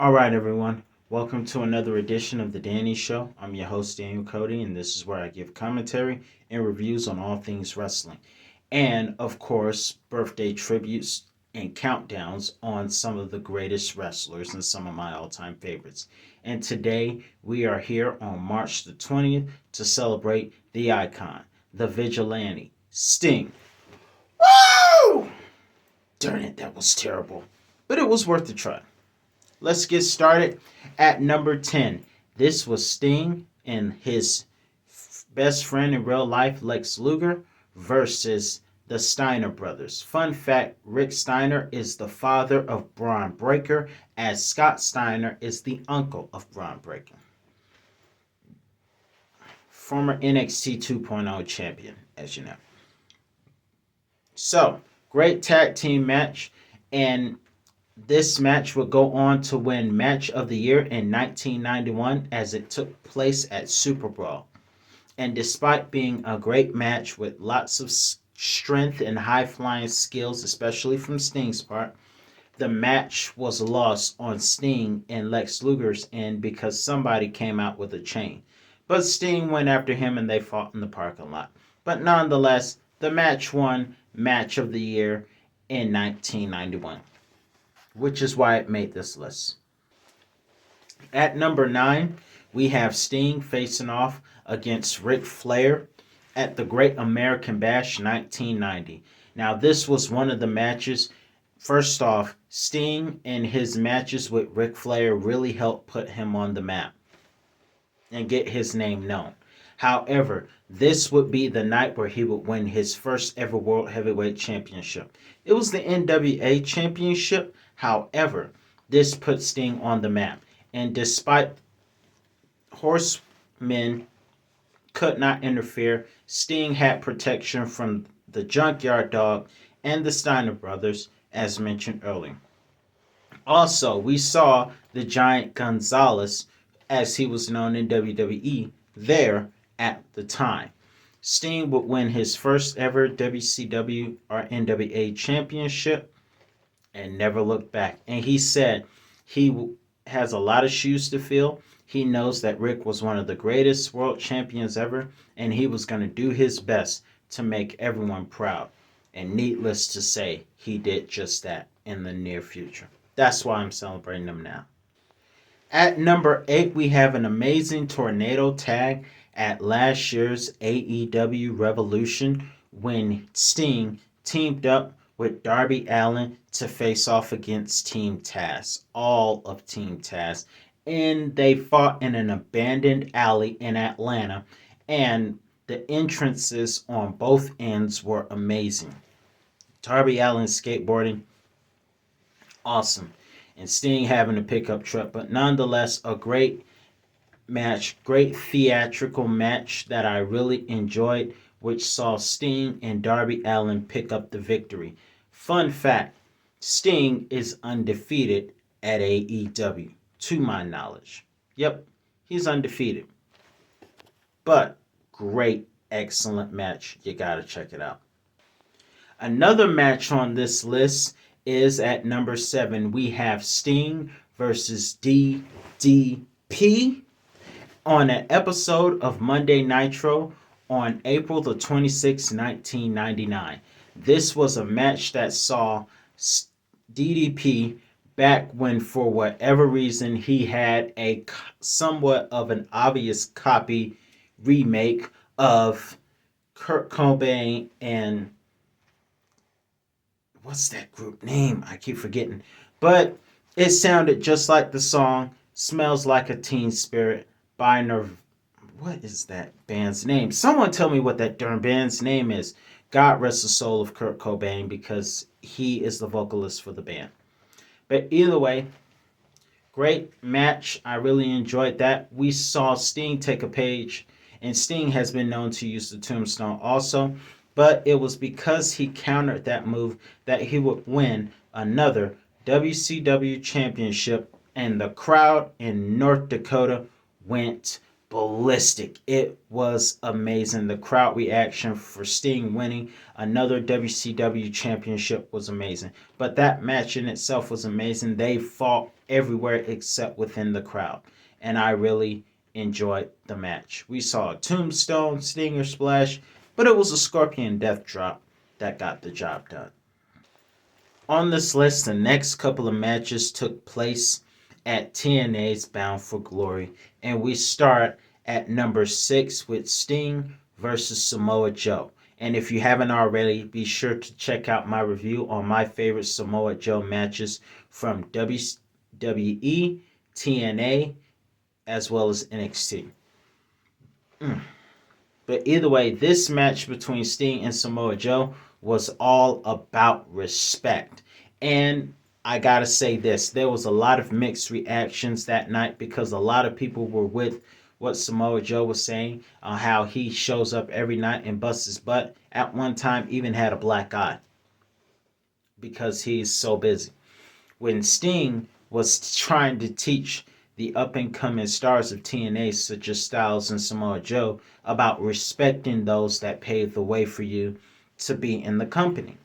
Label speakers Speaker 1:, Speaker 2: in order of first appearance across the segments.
Speaker 1: All right, everyone. Welcome to another edition of The Danny Show. I'm your host, Daniel Cody, and this is where I give commentary and reviews on all things wrestling. And, of course, birthday tributes and countdowns on some of the greatest wrestlers and some of my all time favorites. And today we are here on March the 20th to celebrate the icon, the vigilante, Sting. Woo! Darn it, that was terrible. But it was worth a try. Let's get started at number 10. This was Sting and his best friend in real life, Lex Luger, versus the Steiner Brothers. Fun fact, Rick Steiner is the father of Braun Breaker, as Scott Steiner is the uncle of Braun Breaker. Former NXT 2.0 champion, as you know. So, great tag team match, and this match would go on to win Match of the Year in 1991 as it took place at Super Brawl. And despite being a great match with lots of strength and high flying skills, especially from Sting's part, the match was lost on Sting and Lex Luger's end because somebody came out with a chain. But Sting went after him and they fought in the parking lot. But nonetheless, the match won Match of the Year in 1991, which is why it made this list. At number 9, we have Sting facing off against Ric Flair at the Great American Bash 1990. Now, this was one of the matches. First off, Sting and his matches with Ric Flair really helped put him on the map and get his name known. However, this would be the night where he would win his first ever World Heavyweight Championship. It was the NWA Championship. However, this put Sting on the map. And despite horsemen could not interfere, Sting had protection from the Junkyard Dog and the Steiner Brothers, as mentioned earlier. Also, we saw the Giant Gonzalez, as he was known in WWE, there at the time. Sting would win his first ever WCW or NWA championship and never looked back. And he said he has a lot of shoes to fill. He knows that Rick was one of the greatest world champions ever, and he was going to do his best to make everyone proud. And needless to say, he did just that in the near future. That's why I'm celebrating him now. At number 8, we have an amazing tornado tag at last year's AEW Revolution when Sting teamed up with Darby Allin to face off against Team Taz, all of Team Taz. And they fought in an abandoned alley in Atlanta, and the entrances on both ends were amazing. Darby Allin skateboarding, awesome. And Sting having a pickup truck, but nonetheless, a great match, great theatrical match that I really enjoyed, which saw Sting and Darby Allin pick up the victory. Fun fact, Sting is undefeated at AEW, to my knowledge. Yep, he's undefeated. But great, excellent match. You gotta check it out. Another match on this list is at number 7. We have Sting versus DDP on an episode of Monday Nitro on April the 26th, 1999. This was a match that saw DDP back when, for whatever reason, he had a somewhat of an obvious copy remake of Kurt Cobain and what's that group name? I keep forgetting. But it sounded just like the song Smells Like a Teen Spirit by What is that band's name? Someone tell me what that darn band's name is. God rest the soul of Kurt Cobain, because he is the vocalist for the band. But either way, great match. I really enjoyed that. We saw Sting take a page, and Sting has been known to use the tombstone also. But it was because he countered that move that he would win another WCW championship, and the crowd in North Dakota went ballistic. It was amazing. The crowd reaction for Sting winning another WCW championship was amazing. But that match in itself was amazing. They fought everywhere except within the crowd. And I really enjoyed the match. We saw a tombstone, Stinger splash, but it was a scorpion death drop that got the job done. On this list, the next couple of matches took place at TNA's Bound for Glory, and we start at number 6 with Sting versus Samoa Joe. And if you haven't already, be sure to check out my review on my favorite Samoa Joe matches from WWE, TNA, as well as NXT. But either way, this match between Sting and Samoa Joe was all about respect. And I gotta say this, there was a lot of mixed reactions that night because a lot of people were with what Samoa Joe was saying, how he shows up every night and busts his butt. At one time, even had a black eye because he's so busy. When Sting was trying to teach the up and coming stars of TNA, such as Styles and Samoa Joe, about respecting those that paved the way for you to be in the company.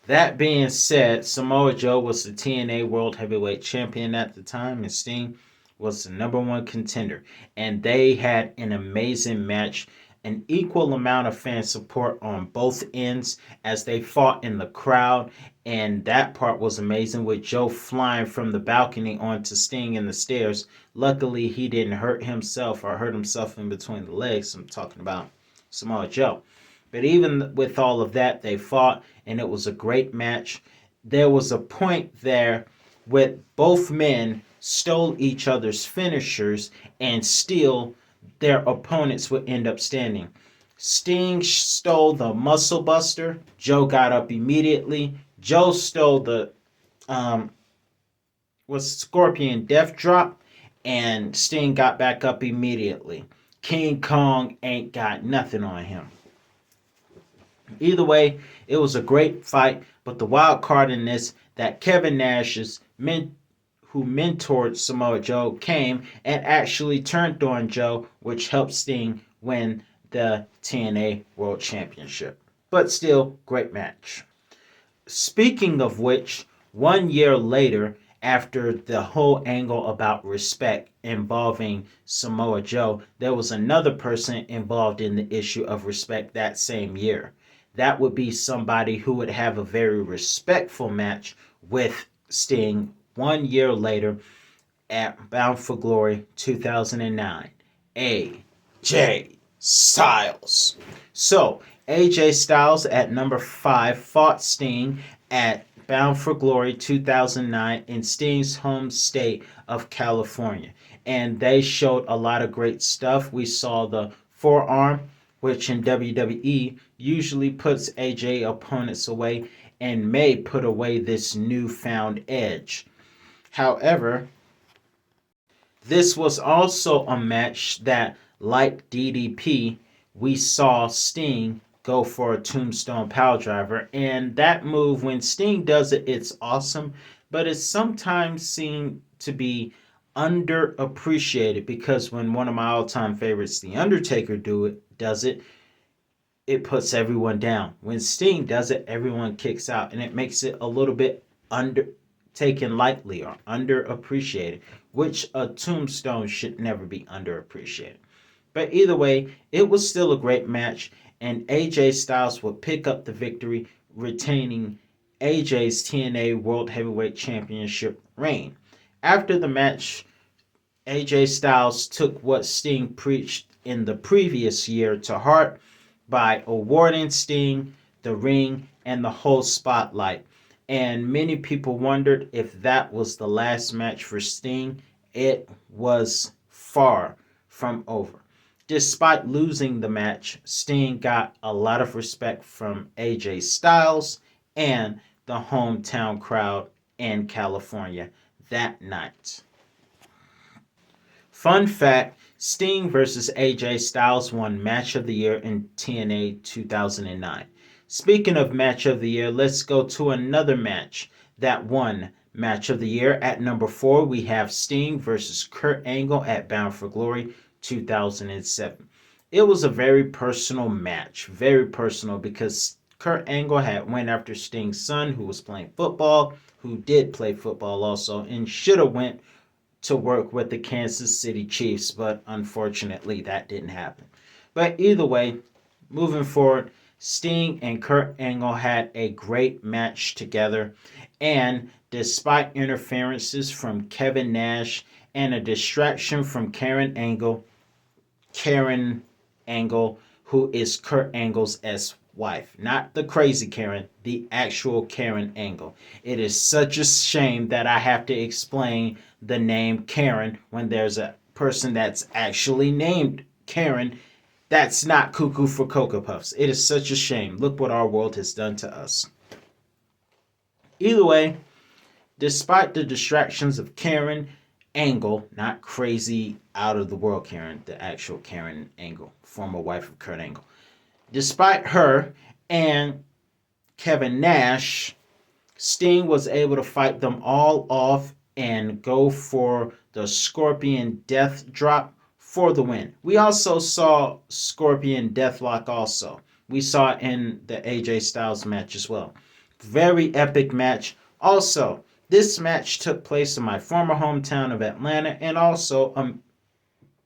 Speaker 1: That being said, Samoa Joe was the TNA World Heavyweight Champion at the time, and Sting was the number one contender. And they had an amazing match, an equal amount of fan support on both ends as they fought in the crowd. And that part was amazing with Joe flying from the balcony onto Sting in the stairs. Luckily, he didn't hurt himself or hurt himself in between the legs. I'm talking about Samoa Joe. But even with all of that, they fought, and it was a great match. There was a point there with both men stole each other's finishers, and still their opponents would end up standing. Sting stole the Muscle Buster. Joe got up immediately. Joe stole the Scorpion Death Drop, and Sting got back up immediately. King Kong ain't got nothing on him. Either way, it was a great fight, but the wild card in this, that Kevin Nash's who mentored Samoa Joe, came and actually turned on Joe, which helped Sting win the TNA World Championship. But still, great match. Speaking of which, 1 year later, after the whole angle about respect involving Samoa Joe, there was another person involved in the issue of respect that same year. That would be somebody who would have a very respectful match with Sting 1 year later at Bound for Glory 2009. AJ Styles. So, AJ Styles at number 5 fought Sting at Bound for Glory 2009 in Sting's home state of California. And they showed a lot of great stuff. We saw the forearm, which in WWE usually puts AJ opponents away and may put away this newfound edge. However, this was also a match that, like DDP, we saw Sting go for a tombstone piledriver, and that move, when Sting does it, it's awesome, but it's sometimes seen to be underappreciated because when one of my all-time favorites, The Undertaker, does it, it puts everyone down. When Sting does it, everyone kicks out, and it makes it a little bit taken lightly or underappreciated, which a tombstone should never be underappreciated. But either way, it was still a great match, and AJ Styles would pick up the victory, retaining AJ's TNA World Heavyweight Championship reign. After the match, AJ Styles took what Sting preached in the previous year to heart by awarding Sting the ring and the whole spotlight. And many people wondered if that was the last match for Sting. It was far from over. Despite losing the match, Sting got a lot of respect from AJ Styles and the hometown crowd in California that night. Fun fact, Sting versus AJ Styles won Match of the Year in TNA 2009. Speaking of Match of the Year, let's go to another match that won Match of the Year. At number 4, we have Sting versus Kurt Angle at Bound for Glory 2007. It was a very personal match, very personal, because Kurt Angle had went after Sting's son, who was playing football, who did play football also, and should have went to work with the Kansas City Chiefs, but unfortunately that didn't happen. But either way, moving forward, Sting and Kurt Angle had a great match together, and despite interferences from Kevin Nash and a distraction from Karen Angle, who is Kurt Angle's ex-wife. Not the crazy Karen, the actual Karen Angle. It is such a shame that I have to explain the name Karen when there's a person that's actually named Karen that's not Cuckoo for Cocoa Puffs. It is such a shame. Look what our world has done to us. Either way, despite the distractions of Karen Angle, not crazy out of the world Karen, the actual Karen Angle, former wife of Kurt Angle. Despite her and Kevin Nash, Sting was able to fight them all off and go for the Scorpion Death Drop for the win. We also saw Scorpion Deathlock also. We saw it in the AJ Styles match as well. Very epic match. Also, this match took place in my former hometown of Atlanta, and also a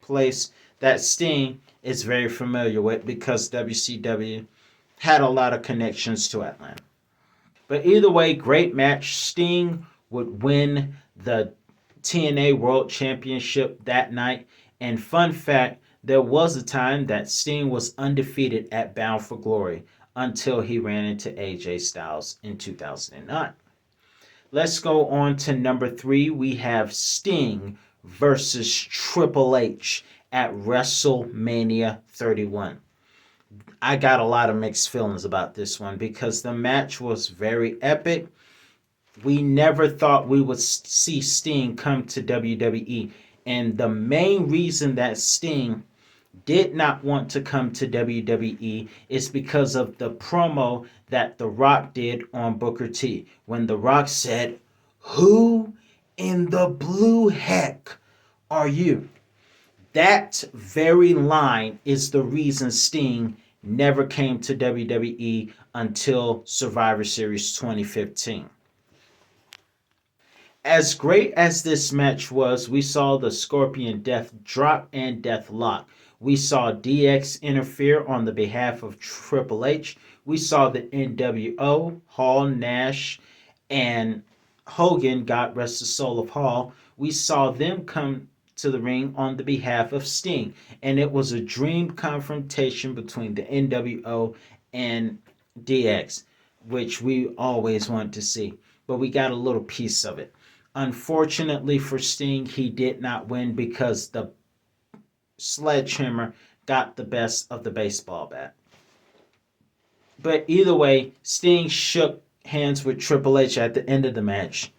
Speaker 1: place that Sting is very familiar with because WCW had a lot of connections to Atlanta. But either way, great match. Sting would win the TNA World Championship that night. And fun fact, there was a time that Sting was undefeated at Bound for Glory until he ran into AJ Styles in 2009. Let's go on to number 3. We have Sting versus Triple H at WrestleMania 31. I got a lot of mixed feelings about this one because the match was very epic. We never thought we would see Sting come to WWE. And the main reason that Sting did not want to come to WWE is because of the promo that The Rock did on Booker T. When The Rock said, "Who in the blue heck are you?" That very line is the reason Sting never came to WWE until Survivor Series 2015. As great as this match was, we saw the Scorpion Death Drop and Death Lock. We saw DX interfere on the behalf of Triple H. We saw the NWO, Hall, Nash, and Hogan, God rest the soul of Hall. We saw them come to the ring on the behalf of Sting. And it was a dream confrontation between the NWO and DX, which we always wanted to see. But we got a little piece of it. Unfortunately for Sting, he did not win because the sledgehammer got the best of the baseball bat. But either way, Sting shook hands with Triple H at the end of the match,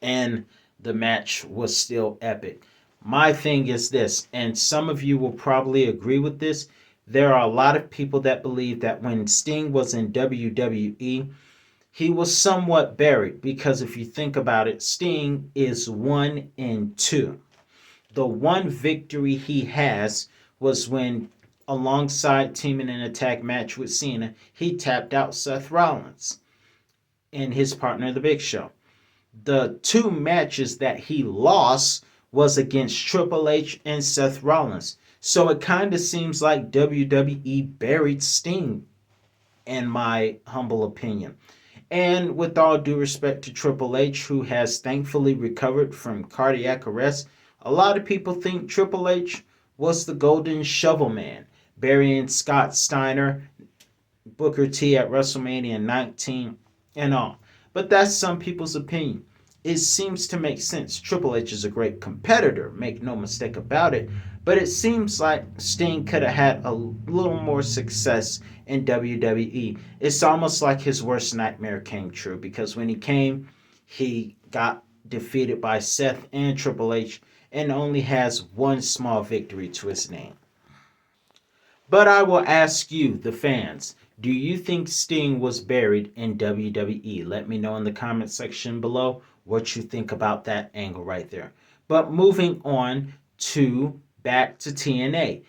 Speaker 1: and the match was still epic. My thing is this, and some of you will probably agree with this. There are a lot of people that believe that when Sting was in WWE, he was somewhat buried because if you think about it, Sting is 1-2. The one victory he has was when, alongside teaming in an attack match with Cena, he tapped out Seth Rollins and his partner, The Big Show. The 2 matches that he lost was against Triple H and Seth Rollins. So it kind of seems like WWE buried Sting, in my humble opinion. And with all due respect to Triple H, who has thankfully recovered from cardiac arrest, a lot of people think Triple H was the golden shovel man, burying Scott Steiner, Booker T at WrestleMania 19, and all. But that's some people's opinion. It seems to make sense. Triple H is a great competitor, make no mistake about it, but it seems like Sting could have had a little more success in WWE. It's almost like his worst nightmare came true because when he came, he got defeated by Seth and Triple H and only has one small victory to his name. But I will ask you, the fans, do you think Sting was buried in WWE? Let me know in the comment section below what you think about that angle right there. But moving on to back to TNA.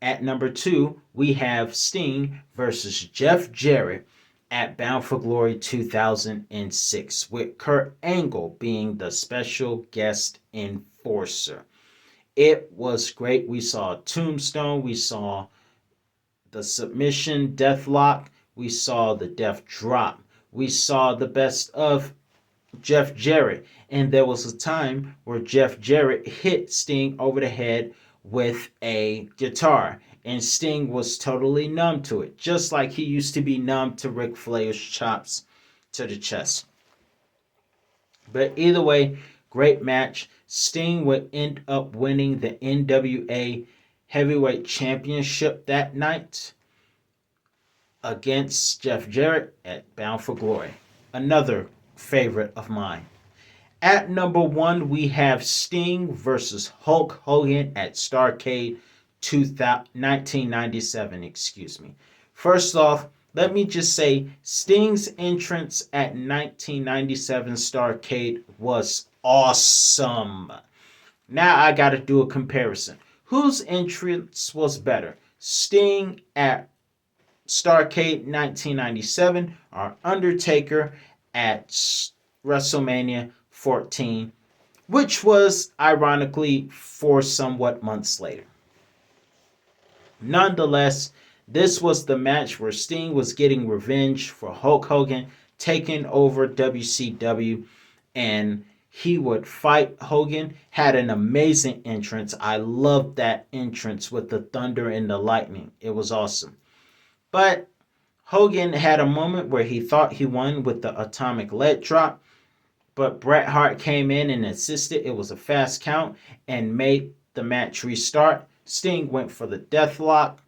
Speaker 1: At number 2, we have Sting versus Jeff Jarrett at Bound for Glory 2006, with Kurt Angle being the special guest enforcer. It was great. We saw Tombstone, we saw the submission deathlock, we saw the death drop, we saw the best of Jeff Jarrett. And there was a time where Jeff Jarrett hit Sting over the head with a guitar. And Sting was totally numb to it, just like he used to be numb to Ric Flair's chops to the chest. But either way, great match. Sting would end up winning the NWA Heavyweight Championship that night against Jeff Jarrett at Bound for Glory. Another favorite of mine. At number 1, we have Sting versus Hulk Hogan at Starrcade 1997. First off, let me just say Sting's entrance at 1997 Starrcade was awesome. Now I got to do a comparison. Whose entrance was better? Sting at Starrcade 1997 or Undertaker at WrestleMania 14, which was ironically 4 somewhat months later. Nonetheless, this was the match where Sting was getting revenge for Hulk Hogan taking over WCW, and he would fight Hogan. Had an amazing entrance. I loved that entrance with the thunder and the lightning. It was awesome. But Hogan had a moment where he thought he won with the atomic leg drop, but Bret Hart came in and assisted. It was a fast count and made the match restart. Sting went for the deathlock,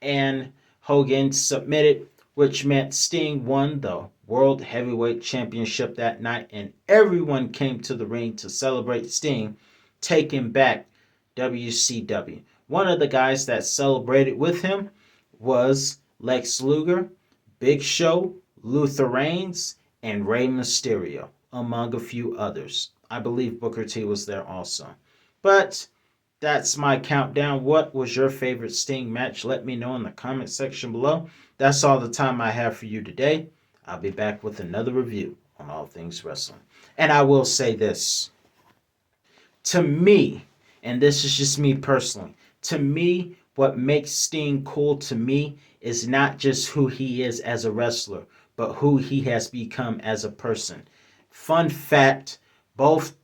Speaker 1: and Hogan submitted, which meant Sting won the World Heavyweight Championship that night, and everyone came to the ring to celebrate Sting taking back WCW. One of the guys that celebrated with him was Lex Luger, Big Show, Luther Reigns, and Rey Mysterio, among a few others. I believe Booker T was there also. But that's my countdown. What was your favorite Sting match? Let me know in the comment section below. That's all the time I have for you today. I'll be back with another review on all things wrestling. And I will say this. To me, and this is just me personally, to me, what makes Sting cool to me is not just who he is as a wrestler, but who he has become as a person. Fun fact, both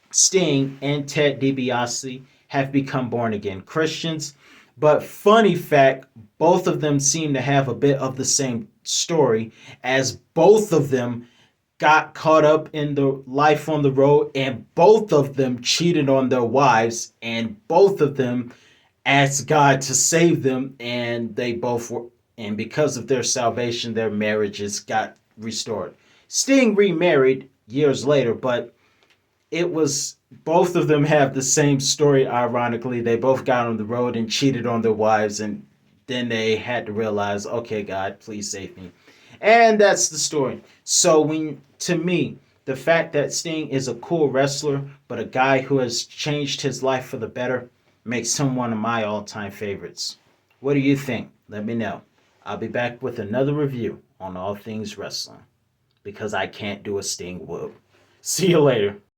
Speaker 1: Sting and Ted DiBiase have become born-again Christians. But funny fact, both of them seem to have a bit of the same story, as both of them got caught up in the life on the road, and both of them cheated on their wives, and both of them asked God to save them, and they both were, and because of their salvation, their marriages got restored. Sting remarried years later, but it was, both of them have the same story, ironically. They both got on the road and cheated on their wives, and then they had to realize, okay, God, please save me. And that's the story. So to me, the fact that Sting is a cool wrestler, but a guy who has changed his life for the better, makes him one of my all-time favorites. What do you think? Let me know. I'll be back with another review on all things wrestling, because I can't do a Sting whoop. See you later.